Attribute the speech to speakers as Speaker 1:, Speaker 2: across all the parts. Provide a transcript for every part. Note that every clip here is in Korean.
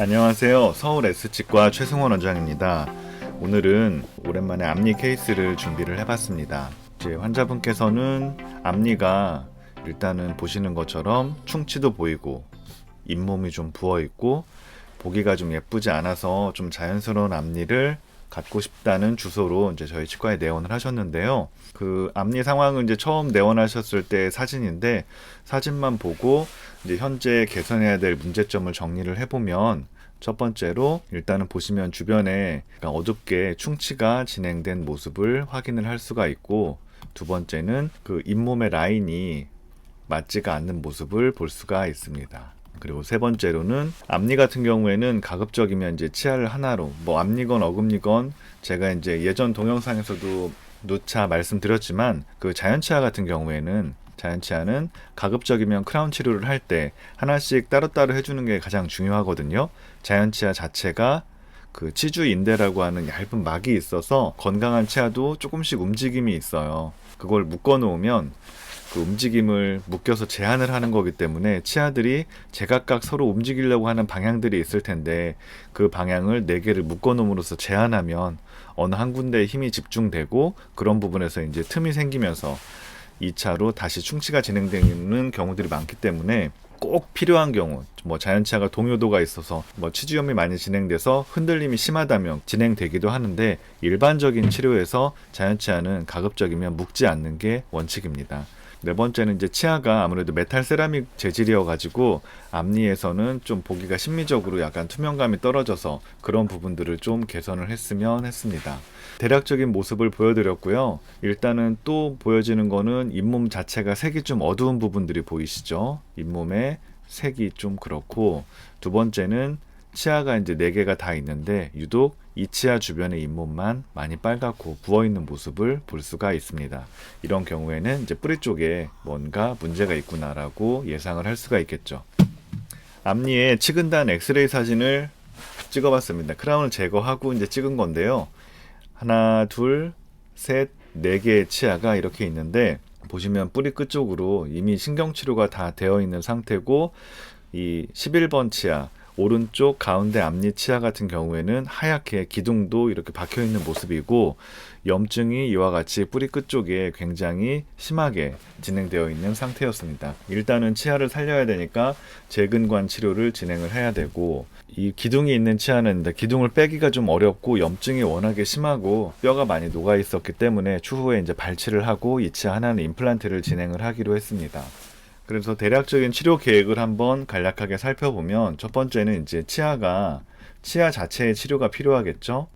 Speaker 1: 안녕하세요. 서울 S치과 최승원 원장입니다. 오늘은 오랜만에 앞니 케이스를 준비를 해봤습니다. 이제 환자분께서는 앞니가 일단은 보시는 것처럼 충치도 보이고 잇몸이 좀 부어있고 보기가 좀 예쁘지 않아서 좀 자연스러운 앞니를 갖고 싶다는 주소로 이제 저희 치과에 내원을 하셨는데요. 그 앞니 상황은 이제 처음 내원하셨을 때 사진인데, 사진만 보고 이제 현재 개선해야 될 문제점을 정리를 해보면, 첫 번째로 일단은 보시면 주변에 어둡게 충치가 진행된 모습을 확인을 할 수가 있고, 두 번째는 그 잇몸의 라인이 맞지가 않는 모습을 볼 수가 있습니다. 그리고 세 번째로는 앞니 같은 경우에는 가급적이면 이제 치아를 하나로, 뭐 앞니건 어금니건, 제가 이제 예전 동영상에서도 누차 말씀드렸지만 그 자연치아 같은 경우에는, 자연치아는 가급적이면 크라운 치료를 할 때 하나씩 따로따로 해주는 게 가장 중요하거든요. 자연치아 자체가 그 치주인대라고 하는 얇은 막이 있어서 건강한 치아도 조금씩 움직임이 있어요. 그걸 묶어 놓으면 그 움직임을 묶여서 제한을 하는 거기 때문에 치아들이 제각각 서로 움직이려고 하는 방향들이 있을 텐데, 그 방향을 4개를 묶어 놓음으로써 제한하면 어느 한 군데에 힘이 집중되고, 그런 부분에서 이제 틈이 생기면서 2차로 다시 충치가 진행되는 경우들이 많기 때문에, 꼭 필요한 경우, 뭐 자연치아가 동요도가 있어서 뭐 치주염이 많이 진행돼서 흔들림이 심하다면 진행되기도 하는데, 일반적인 치료에서 자연치아는 가급적이면 묶지 않는 게 원칙입니다. 네 번째는 이제 치아가 아무래도 메탈 세라믹 재질이어 가지고 앞니에서는 좀 보기가 심미적으로 약간 투명감이 떨어져서 그런 부분들을 좀 개선을 했으면 했습니다. 대략적인 모습을 보여드렸고요. 일단은 또 보여지는 거는 잇몸 자체가 색이 좀 어두운 부분들이 보이시죠? 잇몸의 색이 좀 그렇고, 두 번째는 치아가 이제 4개가 다 있는데 유독 이 치아 주변의 잇몸만 많이 빨갛고 부어있는 모습을 볼 수가 있습니다. 이런 경우에는 이제 뿌리 쪽에 뭔가 문제가 있구나라고 예상을 할 수가 있겠죠. 앞니에 치근단 엑스레이 사진을 찍어봤습니다. 크라운을 제거하고 이제 찍은 건데요. 하나, 둘, 셋, 4개의 치아가 이렇게 있는데, 보시면 뿌리 끝쪽으로 이미 신경치료가 다 되어 있는 상태고, 이 11번 치아, 오른쪽 가운데 앞니 치아 같은 경우에는 하얗게 기둥도 이렇게 박혀 있는 모습이고, 염증이 이와 같이 뿌리 끝쪽에 굉장히 심하게 진행되어 있는 상태였습니다. 일단은 치아를 살려야 되니까 재근관 치료를 진행을 해야 되고, 이 기둥이 있는 치아는 기둥을 빼기가 좀 어렵고 염증이 워낙에 심하고 뼈가 많이 녹아 있었기 때문에 추후에 이제 발치를 하고 이 치아 하나는 임플란트를 진행을 하기로 했습니다. 그래서 대략적인 치료 계획을 한번 간략하게 살펴보면, 첫 번째는 이제 치아 자체의 치료가 필요하겠죠.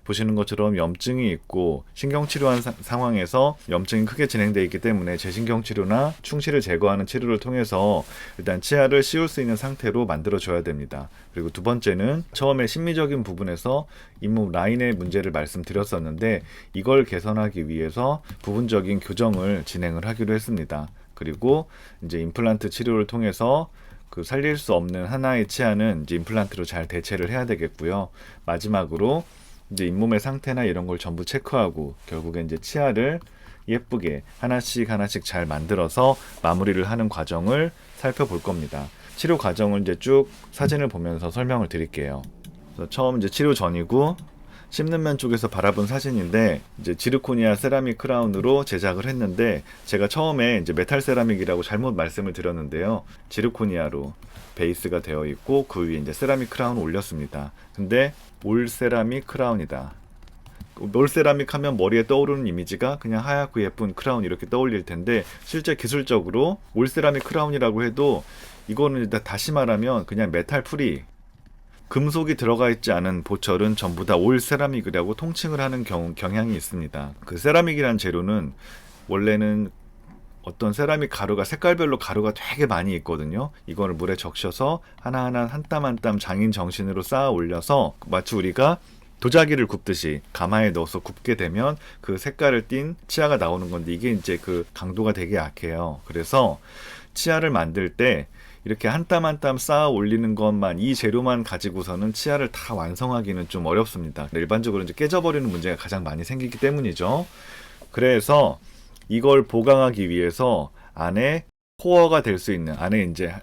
Speaker 1: 보시는 것처럼 염증이 있고 신경치료한 상황에서 염증이 크게 진행되어 있기 때문에 재신경치료나 충치를 제거하는 치료를 통해서 일단 치아를 씌울 수 있는 상태로 만들어줘야 됩니다. 그리고 두 번째는 처음에 심미적인 부분에서 잇몸 라인의 문제를 말씀드렸었는데, 이걸 개선하기 위해서 부분적인 교정을 진행을 하기로 했습니다. 그리고 이제 임플란트 치료를 통해서 그 살릴 수 없는 하나의 치아는 이제 임플란트로 잘 대체를 해야 되겠고요. 마지막으로 이제 잇몸의 상태나 이런 걸 전부 체크하고 결국엔 이제 치아를 예쁘게 하나씩 하나씩 잘 만들어서 마무리를 하는 과정을 살펴볼 겁니다. 치료 과정을 이제 쭉 사진을 보면서 설명을 드릴게요. 그래서 처음 이제 치료 전이고, 씹는 면 쪽에서 바라본 사진인데, 이제 지르코니아 세라믹 크라운으로 제작을 했는데, 제가 처음에 이제 메탈 세라믹이라고 잘못 말씀을 드렸는데요. 지르코니아로 베이스가 되어 있고 그 위에 이제 세라믹 크라운을 올렸습니다. 근데 올 세라믹 크라운이다. 올 세라믹 하면 머리에 떠오르는 이미지가 그냥 하얗고 예쁜 크라운 이렇게 떠올릴 텐데, 실제 기술적으로 올 세라믹 크라운이라고 해도 이거는 일단 다시 말하면 그냥 메탈 프리, 금속이 들어가 있지 않은 보철은 전부 다 올 세라믹이라고 통칭을 하는 경향이 있습니다. 그 세라믹이란 재료는 원래는 어떤 세라믹 가루가 색깔별로 가루가 되게 많이 있거든요. 이거를 물에 적셔서 하나하나 한 땀 한 땀 장인 정신으로 쌓아 올려서, 마치 우리가 도자기를 굽듯이 가마에 넣어서 굽게 되면 그 색깔을 띤 치아가 나오는 건데, 이게 이제 그 강도가 되게 약해요. 그래서 치아를 만들 때 이렇게 한 땀 한 땀 쌓아 올리는 것만, 이 재료만 가지고서는 치아를 다 완성하기는 좀 어렵습니다. 일반적으로 이제 깨져버리는 문제가 가장 많이 생기기 때문이죠. 그래서 이걸 보강하기 위해서 안에 코어가 될 수 있는, 안에 이제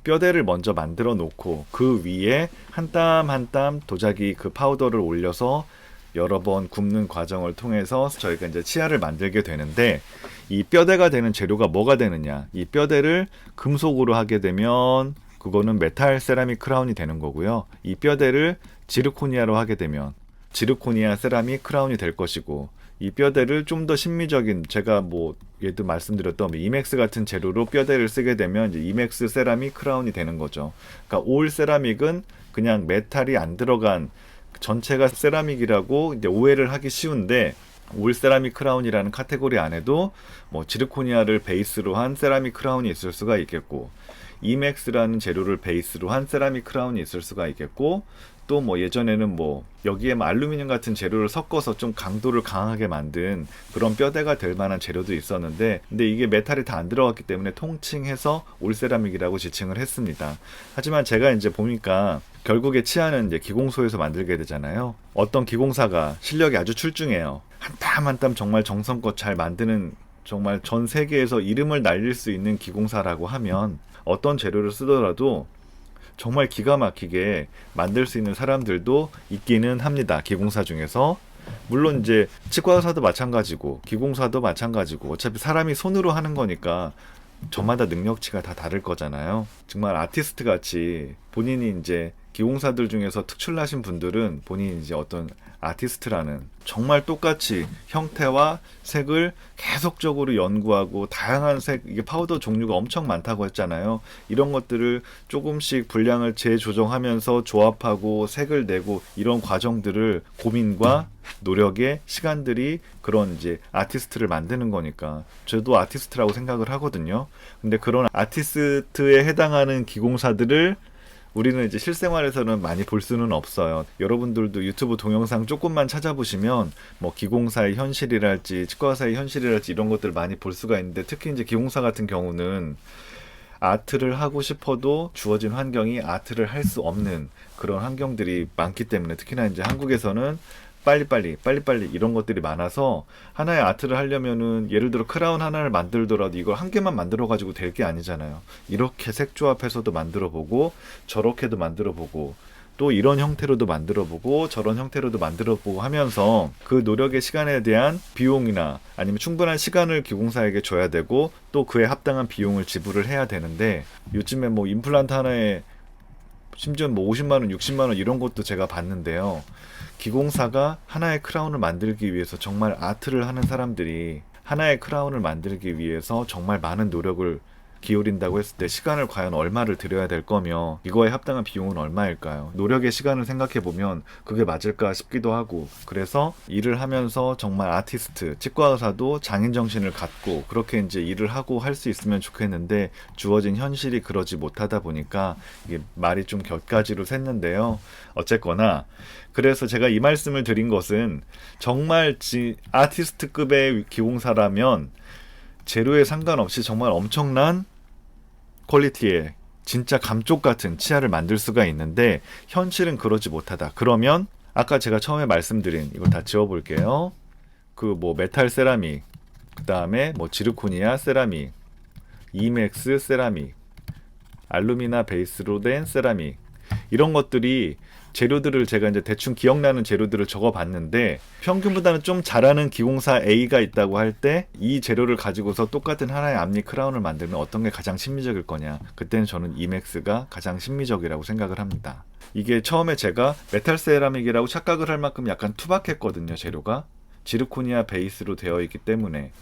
Speaker 1: 뼈대를 먼저 만들어 놓고 그 위에 한 땀 한 땀 도자기 그 파우더를 올려서 여러 번 굽는 과정을 통해서 저희가 이제 치아를 만들게 되는데, 이 뼈대가 되는 재료가 뭐가 되느냐, 이 뼈대를 금속으로 하게 되면 그거는 메탈 세라믹 크라운이 되는 거고요. 이 뼈대를 지르코니아로 하게 되면 지르코니아 세라믹 크라운이 될 것이고, 이 뼈대를 좀 더 신미적인, 제가 뭐 얘도 말씀드렸던 이맥스 같은 재료로 뼈대를 쓰게 되면 이제 이맥스 세라믹 크라운이 되는 거죠. 그러니까 올 세라믹은 그냥 메탈이 안 들어간 전체가 세라믹이라고 이제 오해를 하기 쉬운데, 올 세라믹 크라운이라는 카테고리 안에도 뭐 지르코니아를 베이스로 한 세라믹 크라운이 있을 수가 있겠고, 이맥스라는 재료를 베이스로 한 세라믹 크라운이 있을 수가 있겠고, 또 뭐 예전에는 뭐 여기에 뭐 알루미늄 같은 재료를 섞어서 좀 강도를 강하게 만든 그런 뼈대가 될 만한 재료도 있었는데, 근데 이게 메탈이 다 안 들어갔기 때문에 통칭해서 올세라믹이라고 지칭을 했습니다. 하지만 제가 이제 보니까 결국에 치아는 이제 기공소에서 만들게 되잖아요. 어떤 기공사가 실력이 아주 출중해요. 한 땀 한 땀 정말 정성껏 잘 만드는, 정말 전 세계에서 이름을 날릴 수 있는 기공사라고 하면 어떤 재료를 쓰더라도 정말 기가 막히게 만들 수 있는 사람들도 있기는 합니다. 기공사 중에서. 물론 이제 치과 의사도 마찬가지고 기공사도 마찬가지고, 어차피 사람이 손으로 하는 거니까 저마다 능력치가 다 다를 거잖아요. 정말 아티스트 같이 본인이 이제 기공사들 중에서 특출나신 분들은 본인이 이제 어떤 아티스트라는, 정말 똑같이 형태와 색을 계속적으로 연구하고 다양한 색, 이게 파우더 종류가 엄청 많다고 했잖아요. 이런 것들을 조금씩 분량을 재조정하면서 조합하고 색을 내고, 이런 과정들을 고민과 노력의 시간들이 그런 이제 아티스트를 만드는 거니까 저도 아티스트라고 생각을 하거든요. 근데 그런 아티스트에 해당하는 기공사들을 우리는 이제 실생활에서는 많이 볼 수는 없어요. 여러분들도 유튜브 동영상 조금만 찾아보시면 뭐 기공사의 현실이랄지 치과의사의 현실이랄지 이런 것들 많이 볼 수가 있는데, 특히 이제 기공사 같은 경우는 아트를 하고 싶어도 주어진 환경이 아트를 할 수 없는 그런 환경들이 많기 때문에, 특히나 이제 한국에서는 빨리빨리 이런 것들이 많아서 하나의 아트를 하려면은, 예를 들어 크라운 하나를 만들더라도 이걸 한 개만 만들어 가지고 될 게 아니잖아요. 이렇게 색 조합해서도 만들어 보고, 저렇게도 만들어 보고, 또 이런 형태로도 만들어 보고, 저런 형태로도 만들어 보고 하면서 그 노력의 시간에 대한 비용이나 아니면 충분한 시간을 기공사에게 줘야 되고, 또 그에 합당한 비용을 지불을 해야 되는데, 요즘에 뭐 임플란트 하나에 심지어 뭐 50만원, 60만원 이런 것도 제가 봤는데요. 기공사가 하나의 크라운을 만들기 위해서, 정말 아트를 하는 사람들이 하나의 크라운을 만들기 위해서 정말 많은 노력을 기울인다고 했을 때 시간을 과연 얼마를 들여야 될 거며, 이거에 합당한 비용은 얼마일까요? 노력의 시간을 생각해보면 그게 맞을까 싶기도 하고, 그래서 일을 하면서 정말 아티스트, 치과의사도 장인정신을 갖고 그렇게 이제 일을 하고 할 수 있으면 좋겠는데, 주어진 현실이 그러지 못하다 보니까 이게 말이 좀 곁가지로 샜는데요. 어쨌거나 그래서 제가 이 말씀을 드린 것은, 정말 아티스트급의 기공사라면 재료에 상관없이 정말 엄청난 퀄리티의 진짜 감쪽 같은 치아를 만들 수가 있는데, 현실은 그러지 못하다. 그러면 아까 제가 처음에 말씀드린, 이거 다 지워볼게요. 그 뭐 메탈 세라믹, 그 다음에 뭐 지르코니아 세라믹, 이맥스 세라믹, 알루미나 베이스로 된 세라믹, 이런 것들이 재료들을 제가 이제 대충 기억나는 재료들을 적어봤는데, 평균보다는 좀 잘하는 기공사 A가 있다고 할 때 이 재료를 가지고서 똑같은 하나의 앞니 크라운을 만들면 어떤 게 가장 신미적일 거냐, 그때는 저는 이맥스가 가장 신미적이라고 생각을 합니다. 이게 처음에 제가 메탈 세라믹이라고 착각을 할 만큼 약간 투박했거든요. 재료가 지르코니아 베이스로 되어 있기 때문에.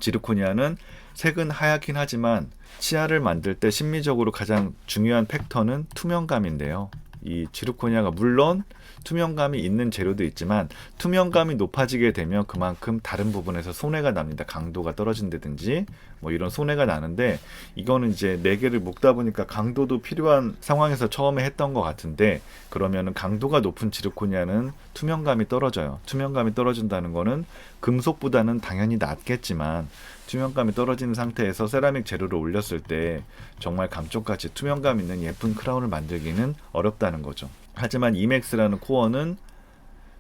Speaker 1: 지르코니아는 색은 하얗긴 하지만 치아를 만들 때 심미적으로 가장 중요한 팩터는 투명감인데요. 이 지르코니아가 물론 투명감이 있는 재료도 있지만, 투명감이 높아지게 되면 그만큼 다른 부분에서 손해가 납니다. 강도가 떨어진다든지 뭐 이런 손해가 나는데, 이거는 이제 4개를 묶다 보니까 강도도 필요한 상황에서 처음에 했던 것 같은데, 그러면은 강도가 높은 지르코니아는 투명감이 떨어져요. 투명감이 떨어진다는 거는 금속보다는 당연히 낫겠지만, 투명감이 떨어지는 상태에서 세라믹 재료를 올렸을 때 정말 감쪽같이 투명감 있는 예쁜 크라운을 만들기는 어렵다는 거죠. 하지만 이맥스라는 코어는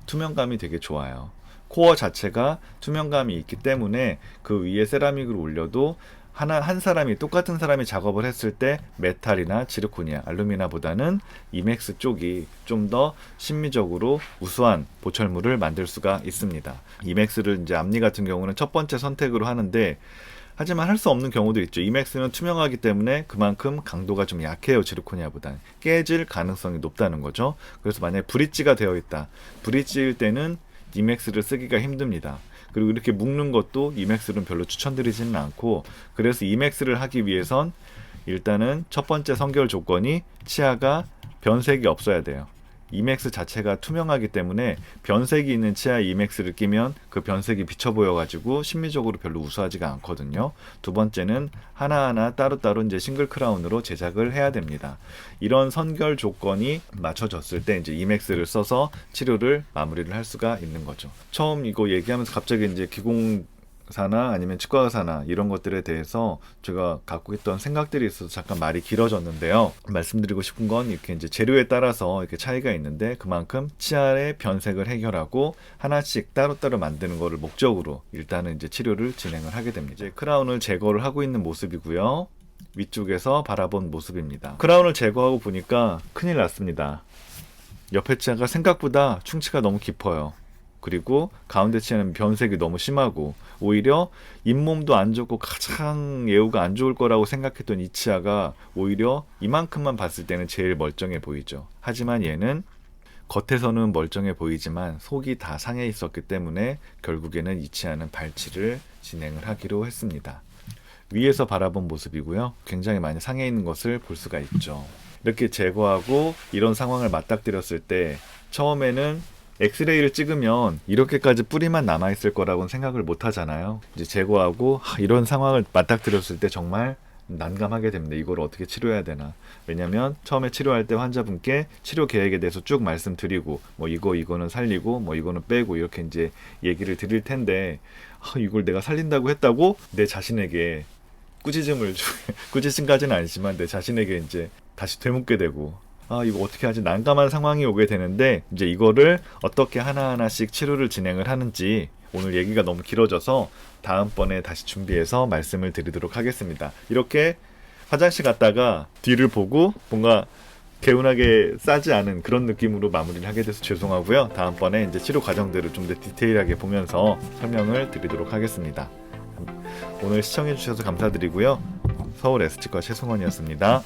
Speaker 1: 투명감이 되게 좋아요. 코어 자체가 투명감이 있기 때문에 그 위에 세라믹을 올려도 한 사람이 똑같은 사람이 작업을 했을 때 메탈이나 지르코니아, 알루미나보다는 이맥스 쪽이 좀 더 심미적으로 우수한 보철물을 만들 수가 있습니다. 이맥스를 이제 앞니 같은 경우는 첫 번째 선택으로 하는데 하지만 할 수 없는 경우도 있죠. 이맥스는 투명하기 때문에 그만큼 강도가 좀 약해요. 지르코니아보다는. 깨질 가능성이 높다는 거죠. 그래서 만약에 브릿지가 되어 있다. 브릿지일 때는 이맥스를 쓰기가 힘듭니다. 그리고 이렇게 묶는 것도 이맥스는 별로 추천드리지는 않고, 그래서 이맥스를 하기 위해선 일단은 첫 번째 선결 조건이 치아가 변색이 없어야 돼요. 이맥스 자체가 투명하기 때문에 변색이 있는 치아에 이맥스를 끼면 그 변색이 비쳐 보여가지고 심미적으로 별로 우수하지가 않거든요. 두 번째는 하나하나 따로따로 이제 싱글 크라운으로 제작을 해야 됩니다. 이런 선결 조건이 맞춰졌을 때 이제 이맥스를 써서 치료를 마무리를 할 수가 있는 거죠. 처음 이거 얘기하면서 갑자기 이제 기공사나 아니면 치과의사나 이런 것들에 대해서 제가 갖고 있던 생각들이 있어서 잠깐 말이 길어졌는데요. 말씀드리고 싶은 건 이렇게 이제 재료에 따라서 이렇게 차이가 있는데 그만큼 치아의 변색을 해결하고 하나씩 따로따로 만드는 거를 목적으로 일단은 이제 치료를 진행을 하게 됩니다. 이제 크라운을 제거를 하고 있는 모습이고요. 위쪽에서 바라본 모습입니다. 크라운을 제거하고 보니까 큰일 났습니다. 옆에 치아가 생각보다 충치가 너무 깊어요. 그리고 가운데 치아는 변색이 너무 심하고 오히려 잇몸도 안 좋고 가장 예후가 안 좋을 거라고 생각했던 이 치아가 오히려 이만큼만 봤을 때는 제일 멀쩡해 보이죠. 하지만 얘는 겉에서는 멀쩡해 보이지만 속이 다 상해 있었기 때문에 결국에는 이 치아는 발치를 진행을 하기로 했습니다. 위에서 바라본 모습이고요. 굉장히 많이 상해 있는 것을 볼 수가 있죠. 이렇게 제거하고 이런 상황을 맞닥뜨렸을 때 처음에는 엑스레이를 찍으면 이렇게까지 뿌리만 남아있을 거라고는 생각을 못 하잖아요. 이제 제거하고 이런 상황을 맞닥뜨렸을 때 정말 난감하게 됩니다. 이걸 어떻게 치료해야 되나. 왜냐면 처음에 치료할 때 환자분께 치료 계획에 대해서 쭉 말씀드리고 뭐 이거는 살리고 뭐 이거는 빼고 이렇게 이제 얘기를 드릴 텐데 이걸 내가 살린다고 했다고 내 자신에게 꾸짖음까지는 아니지만 내 자신에게 이제 다시 되묻게 되고 이거 어떻게 하지? 난감한 상황이 오게 되는데 이제 이거를 어떻게 하나하나씩 치료를 진행을 하는지 오늘 얘기가 너무 길어져서 다음번에 다시 준비해서 말씀을 드리도록 하겠습니다. 이렇게 화장실 갔다가 뒤를 보고 뭔가 개운하게 싸지 않은 그런 느낌으로 마무리를 하게 돼서 죄송하고요. 다음번에 이제 치료 과정들을 좀 더 디테일하게 보면서 설명을 드리도록 하겠습니다. 오늘 시청해주셔서 감사드리고요. 서울 S치과 최승원이었습니다.